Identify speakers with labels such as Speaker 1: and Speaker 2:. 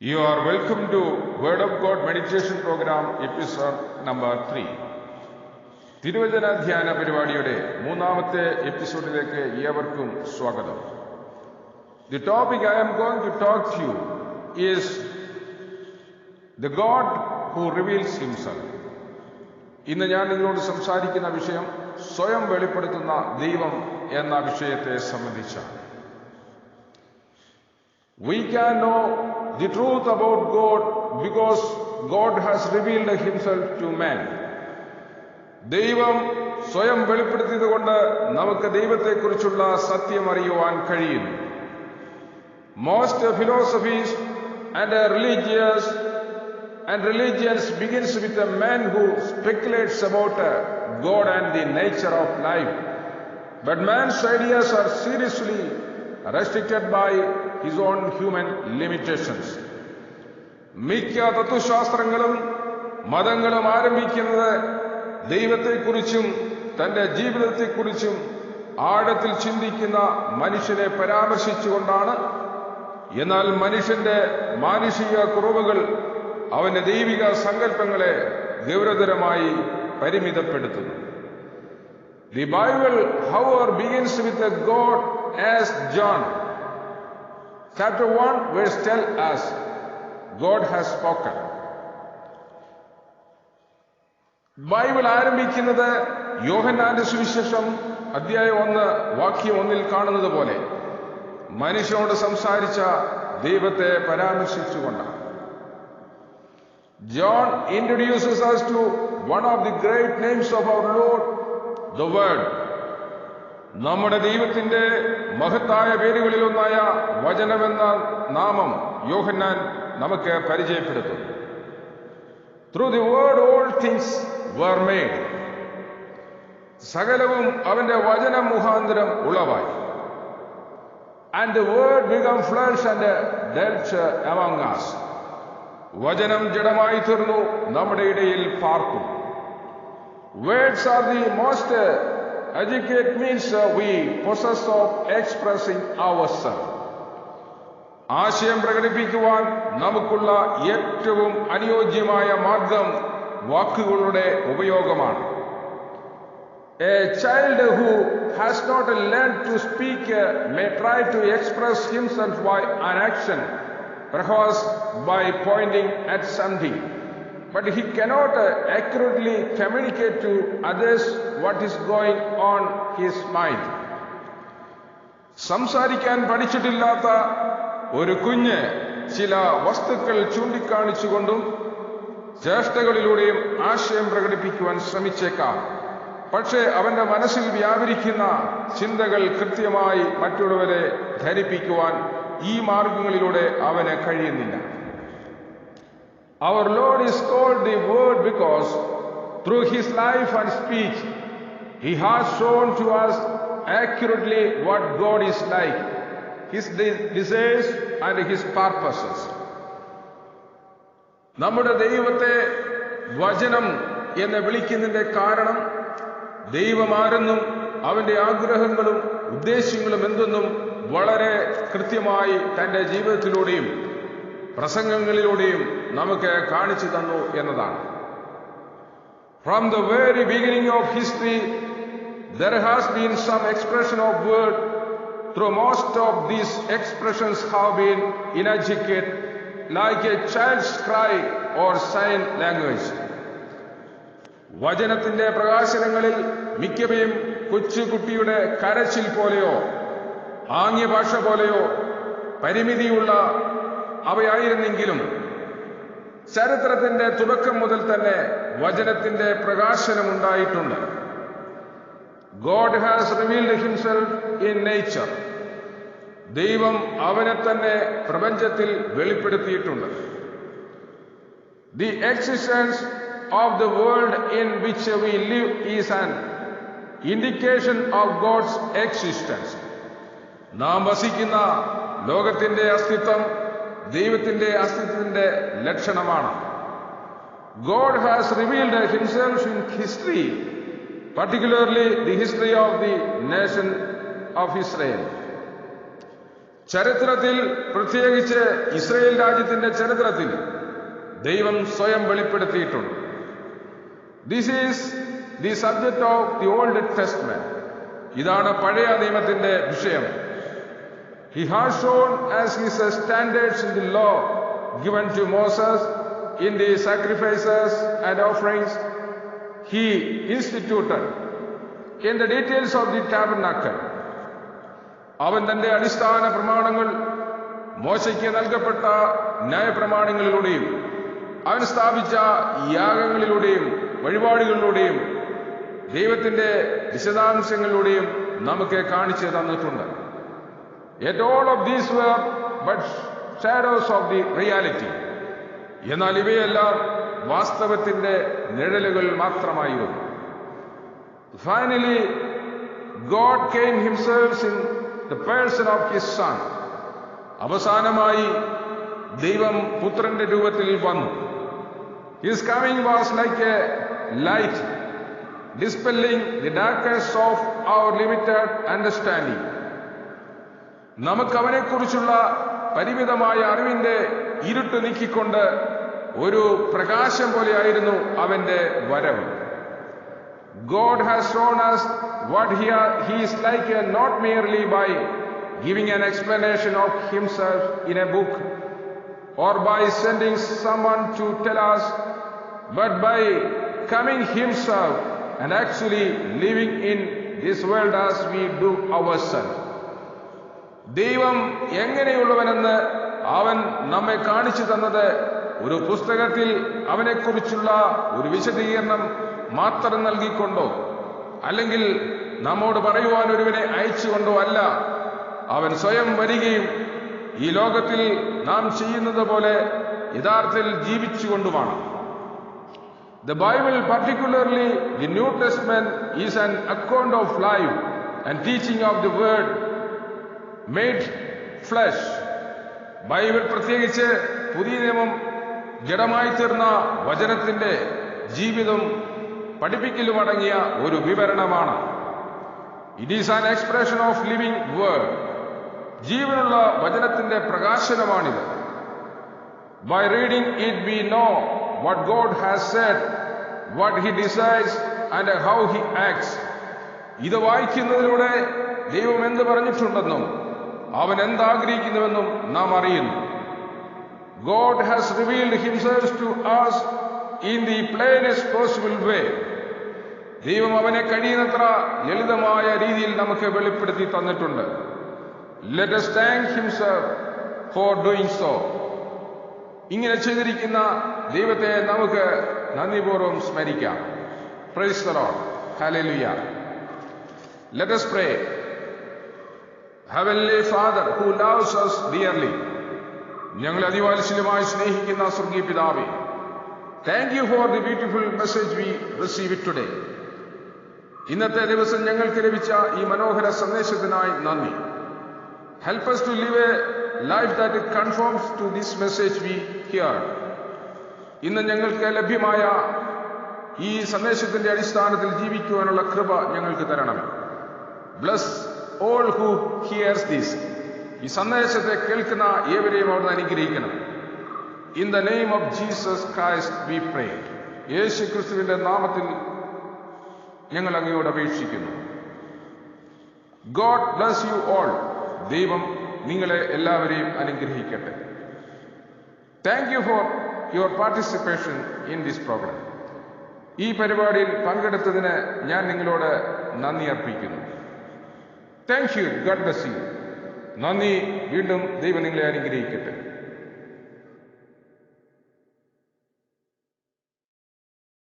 Speaker 1: You are welcome to Word of God Meditation Program episode number 3. തിരുവചന ധ്യാന പരിപാടിയുടെ മൂന്നാമത്തെ എപ്പിസോഡിലേക്ക് ഏവർക്കും സ്വാഗതം. The topic I am going to talk to you is the God who reveals himself. ഇന്ന് ഞാൻ നിങ്ങളോട് സംസാരിക്കുന്ന വിഷയം സ്വയം വെളിപ്പെടുത്തുന്ന ദൈവം എന്ന വിഷയത്തെ സംബന്ധിച്ചാണ്. We can know the truth about God because God has revealed himself to man. ദൈവം സ്വയം വെളിപ്പെടുത്തിയതുകൊണ്ട് നമുക്ക് ദൈവത്തെക്കുറിച്ചുള്ള സത്യം അറിയുവാൻ കഴിയുന്നു. Most philosophies and religions begins with a man who speculates about God and the nature of life. But man's ideas are seriously restricted by his own human limitations. മിക്ക തത്വശാസ്ത്രങ്ങളും മതങ്ങളും ആരംഭിക്കുന്നത് ദൈവത്തെക്കുറിച്ചും തന്റെ ജീവിതത്തെക്കുറിച്ചും ആഴത്തിൽ ചിന്തിക്കുന്ന മനുഷ്യനെ പരാമർശിച്ചുകൊണ്ടാണ്. എന്നാൽ മനുഷ്യന്റെ മാനുഷിക കുറവുകൾ അവന്റെ ദൈവിക സങ്കല്പങ്ങളെ ഗൗരവതരമായി പരിമിതപ്പെടുത്തുന്നു. The Bible, however, begins with a God as John. Chapter 1 verse tells us, God has spoken. Bible ആരംഭിക്കുന്നത് യോഹന്നാന്റെ സുവിശേഷം അധ്യായം 1 വാക്യം 1 കാണുന്നത് പോലെ മനുഷ്യനോട് സംസാരിച്ച ദൈവത്തെ പരാമർശിച്ചുകൊണ്ടാണ്. John introduces us to one of the great names of our Lord, the Word. നമ്മുടെ ദൈവത്തിന്റെ മഹത്തായ പേരുകളിലൊന്നായ വചനമെന്ന നാമം യോഹന്നാൻ നമുക്ക് പരിചയപ്പെടുത്തുന്നു. Through the word all things were made. സകലവും അവന്റെ വചനം മുഖാന്തരം ഉളവായി. And the word became flesh and dwelt among us. വചനം ജഡമായി തീർന്നു, നമ്മുടെ ഇടയിൽ പാർത്തു. Words are the most educate means we possess of expressing ourselves. ആശയം പ്രകടിപ്പിക്കുവാൻ നമുക്കുള്ള ഏറ്റവും അനുയോജ്യമായ മാർഗം വാക്കുകളുടെ ഉപയോഗമാണ്. A child who has not learned to speak may try to express himself by an action, perhaps by pointing at something, but he cannot accurately communicate to others what is going on his mind. സംസാരിക്കാൻ പഠിച്ചിട്ടില്ലാത്ത ഒരു കുഞ്ഞ് ചില വസ്തുക്കൾ ചൂണ്ടിക്കാണിച്ചുകൊണ്ടും ചേഷ്ടകളിലൂടെയും ആശയം പ്രകടിപ്പിക്കുവാൻ ശ്രമിച്ചേക്കാം. പക്ഷേ അവന്റെ മനസ്സിൽ വ്യാപരിക്കുന്ന ചിന്തകൾ കൃത്യമായി മറ്റുള്ളവരെ ധരിപ്പിക്കുവാൻ ഈ മാർഗങ്ങളിലൂടെ അവന് കഴിയുന്നില്ല. Our Lord is called the Word because through his life and speech he has shown to us accurately what God is like, his desires and his purposes. നമ്മുടെ ദൈവത്തെ വചനം എന്ന് വിളിക്കുന്നതിന്റെ കാരണം ദൈവമാരെന്നും അവന്റെ ആഗ്രഹങ്ങളും ഉദ്ദേശ്യങ്ങളും എന്തെന്നും വളരെ കൃത്യമായി തന്റെ ജീവിതത്തിലൂടെയും പ്രസംഗങ്ങളിലൂടെയും നമുക്ക് കാണിച്ചു തന്നു എന്നതാണ്. From the very beginning of history there has been some expression of word. Through most of these expressions have been inarticulate, like a child's cry or sign language. വചനത്തിന്റെ പ്രകാശനങ്ങളിൽ മിക്കവയും കൊച്ചുകുട്ടിയുടെ കരച്ചിൽ പോലെയോ ആംഗ്യഭാഷ പോലെയോ പരിമിതിയുള്ള അവയായിരുന്നെങ്കിലും ചരിത്രത്തിന്റെ തുടക്കം മുതൽ തന്നെ വചനത്തിന്റെ പ്രകാശനമുണ്ടായിട്ടുണ്ട്. God has revealed himself in nature. ദൈവം അവനെ തന്നെ പ്രപഞ്ചത്തിൽ വെളിപ്പെടുത്തിയിട്ടുണ്ട്. The existence of the world in which we live is an indication of God's existence. നാം വസിക്കുന്ന ലോകത്തിന്റെ അസ്തിത്വം ദൈവത്തിന്റെ അസ്തിത്വത്തിന്റെ ലക്ഷണമാണ്. God has revealed himself in history, particularly the history of the nation of Israel. ചരിത്രത്തിൽ, പ്രത്യേകിച്ച് ഇസ്രായേൽ രാജ്യത്തിന്റെ ചരിത്രത്തിൽ ദൈവം സ്വയം വെളിപ്പെടുത്തിയിട്ടുണ്ട്. This is the subject of the old testament. ഇതാണ് പഴയ നിയമത്തിന്റെ വിഷയം. He has shown as his standards in the law given to Moses in the sacrifices and offerings he instituted in the details of the tabernacle. അവൻ തന്റെ അടിസ്ഥാന പ്രമാണങ്ങൾ മോശയ്ക്ക് നൽകപ്പെട്ട ന്യായപ്രമാണങ്ങളിലൂടെയും അവൻ സ്ഥാപിച്ച യാഗങ്ങളിലൂടെയും വഴിപാടുകളിലൂടെയും ദൈവത്തിന്റെ വിശദാംശങ്ങളിലൂടെയും നമുക്ക് കാണിച്ചു തന്നിട്ടുണ്ട്. Yet all of these were but shadows of the reality. എന്നാൽ ഇവയെല്ലാം വാസ്തവത്തിന്റെ നിഴലുകൾ മാത്രമായിരുന്നു. Finally, God came himself in the person of his son. അവസാനമായി ദൈവം പുത്രന്റെ രൂപത്തിൽ വന്നു. His coming was like a light dispelling the darkness of our limited understanding. നമുക്ക് അവനെക്കുറിച്ചുള്ള പരിമിതമായ അറിവിന്റെ ഇരുട്ട് നീക്കിക്കൊണ്ട് ഒരു പ്രകാശം പോലെയായിരുന്നു അവന്റെ വരവ്. God has shown us what he is like, not merely by giving an explanation of himself in a book or by sending someone to tell us, but by coming himself and actually living in this world as we do ourselves. ദൈവം എങ്ങനെയുള്ളവനെന്ന് അവൻ നമ്മെ കാണിച്ചു തന്നത് ഒരു പുസ്തകത്തിൽ അവനെക്കുറിച്ചുള്ള ഒരു വിശദീകരണം മാത്രം നൽകിക്കൊണ്ടോ അല്ലെങ്കിൽ നമ്മോട് പറയുവാൻ ഒരുവനെ അയച്ചുകൊണ്ടോ അല്ല. അവൻ സ്വയം വരികയും ഈ ലോകത്തിൽ നാം ചെയ്യുന്നത് പോലെ യഥാർത്ഥത്തിൽ ജീവിച്ചുകൊണ്ടുമാണ്. The Bible, particularly the New Testament, is an account of life and teaching of the Word made flesh. Bible, പ്രത്യേകിച്ച് പുതിയ നിയമം, ജഡമായി തീർന്ന വചനത്തിന്റെ ജീവിതം പഠിപ്പിക്കലും അടങ്ങിയ ഒരു വിവരണമാണ്. It is an expression of living word. ജീവനുള്ള വചനത്തിന്റെ പ്രകാശനമാണിത്. By reading it we know what God has said, what he desires and how he acts. ഇത് വായിക്കുന്നതിലൂടെ ദൈവം എന്ത് പറഞ്ഞിട്ടുണ്ടെന്നും അവൻ എന്താഗ്രഹിക്കുന്നുവെന്നും നാം അറിയുന്നു. God has revealed himself to us in the plainest possible way. ദൈവം അവനെ കഴിയുന്നത്ര ലളിതമായ രീതിയിൽ നമുക്ക് വെളിപ്പെടുത്തി തന്നിട്ടുണ്ട്. Let us thank himself for doing so. ഇങ്ങനെ ചെയ്തിരിക്കുന്ന ദൈവത്തെ നമുക്ക് നന്ദിപൂർവ്വം സ്മരിക്കാം. Praise the Lord. Hallelujah. Let us pray. Heavenly Father who loves us dearly, ഞങ്ങളെ അതിവാത്സല്യമായി സ്നേഹിക്കുന്ന സ്വർഗീയ പിതാവേ, thank you for the beautiful message we received today. ഇന്നത്തെ ദിവസം ഞങ്ങൾക്ക് ലഭിച്ച ഈ മനോഹര സന്ദേശത്തിനായി നന്ദി. Help us to live a life that conforms to this message we hear. ഇന്ന് ഞങ്ങൾക്ക് ലഭ്യമായ ഈ സന്ദേശത്തിന്റെ അടിസ്ഥാനത്തിൽ ജീവിക്കുവാനുള്ള കൃപ ഞങ്ങൾക്ക് തരണമേ. Bless all who hears this. ഈ സന്ദേശത്തെ കേൾക്കുന്ന ഏവരെയും അവിടുന്ന് അനുഗ്രഹിക്കണം. In the name of Jesus Christ we pray. യേശു ക്രിസ്തുവിന്റെ നാമത്തിൽ ഞങ്ങൾ അങ്ങയോട് അപേക്ഷിക്കുന്നു. God bless you all. ദൈവം നിങ്ങളെ എല്ലാവരെയും അനുഗ്രഹിക്കട്ടെ. Thank you for your participation in this program. ഈ പരിപാടിയിൽ പങ്കെടുത്തതിന് ഞാൻ നിങ്ങളോട് നന്ദി അർപ്പിക്കുന്നു. Thank you. God bless you. നന്ദി. വീണ്ടും ദൈവം നിങ്ങളെ അനുഗ്രഹിക്കട്ടെ.